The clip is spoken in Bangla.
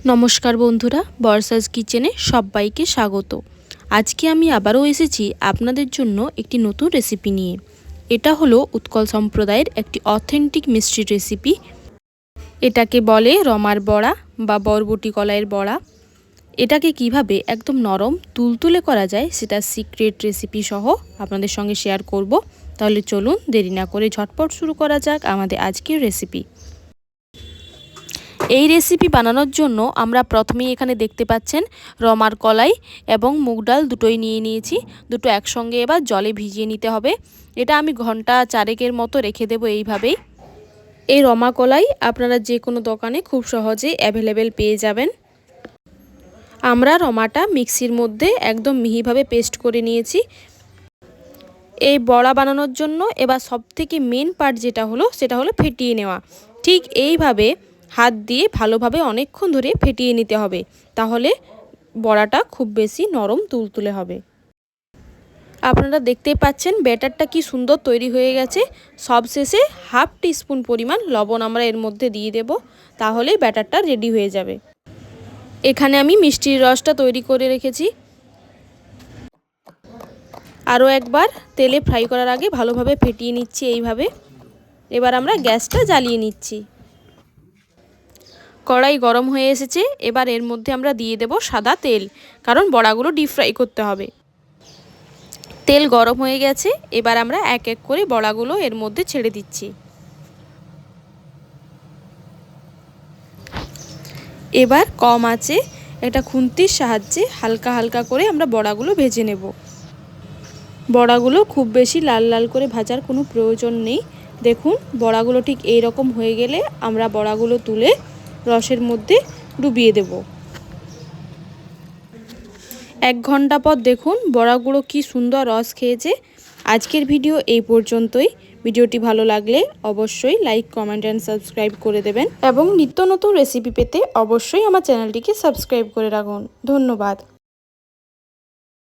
নমস্কার বন্ধুরা, বর্ষাস কিচেনে সবাইকে স্বাগত। আজকে আমি আবারও এসেছি আপনাদের জন্য একটি নতুন রেসিপি নিয়ে। এটা হলো উৎকল সম্প্রদায়ের একটি অথেন্টিক মিষ্টির রেসিপি। এটাকে বলে রমার বড়া বা বরবটি কলাইয়ের বড়া। এটাকে কিভাবে একদম নরম তুলতুলে করা যায় সেটা সিক্রেট রেসিপি সহ আপনাদের সঙ্গে শেয়ার করব। তাহলে চলুন দেরি না করে ঝটপট শুরু করা যাক আমাদের আজকের রেসিপি। এই রেসিপি বানানোর জন্য আমরা প্রথমেই এখানে দেখতে পাচ্ছেন রমার কলাই এবং মুগ ডাল দুটোই নিয়ে নিয়েছি। দুটো একসঙ্গে এবার জলে ভিজিয়ে নিতে হবে। এটা আমি ঘন্টা 4 মতো রেখে দেবো এইভাবেই। এই রমা কলাই আপনারা যে কোনো দোকানে খুব সহজেই অ্যাভেলেবেল পেয়ে যাবেন। আমরা রমাটা মিক্সির মধ্যে একদম মিহিভাবে পেস্ট করে নিয়েছি। এই বড়া বানানোর জন্য এবার সবথেকে মেন পার্ট সেটা হলো ফেটিয়ে নেওয়া। ঠিক এইভাবে হাত দিয়ে ভালোভাবে অনেকক্ষণ ধরে ফেটিয়ে নিতে হবে, তাহলে বড়াটা খুব বেশি নরম তুলতুলে হবে। আপনারা দেখতেই পাচ্ছেন ব্যাটারটা কি সুন্দর তৈরি হয়ে গেছে। সবশেষে হাফ টিস্পুন পরিমাণ লবণ আমরা এর মধ্যে দিয়ে দেব, তাহলে ব্যাটারটা রেডি হয়ে যাবে। এখানে আমি মিষ্টির রসটা তৈরি করে রেখেছি। আরও একবার তেলে ফ্রাই করার আগে ভালোভাবে ফেটিয়ে নিচ্ছি এইভাবে। এবার আমরা গ্যাসটা জ্বালিয়ে নিচ্ছি। কড়াই গরম হয়ে এসেছে। এবার এর মধ্যে আমরা দিয়ে দেব সাদা তেল, কারণ বড়াগুলো ডিপ ফ্রাই করতে হবে। তেল গরম হয়ে গেছে। এবার আমরা এক এক করে বড়াগুলো এর মধ্যে ছেড়ে দিচ্ছি। এবার কম আঁচে একটা খুন্তির সাহায্যে হালকা হালকা করে আমরা বড়াগুলো ভেজে নেব। বড়াগুলো খুব বেশি লাল লাল করে ভাজার কোনো প্রয়োজন নেই। দেখুন বড়াগুলো ঠিক এই রকম হয়ে গেলে আমরা বড়াগুলো তুলে রসের মধ্যে ডুবিয়ে দেব। 1 ঘন্টা পর দেখুন বড়াগুলো কি সুন্দর রস খেয়েছে। আজকের ভিডিও এই পর্যন্তই। ভিডিওটি ভালো লাগলে অবশ্যই লাইক, কমেন্ট অ্যান্ড সাবস্ক্রাইব করে দেবেন এবং নিত্য নতুন রেসিপি পেতে অবশ্যই আমার চ্যানেলটিকে সাবস্ক্রাইব করে রাখুন। ধন্যবাদ।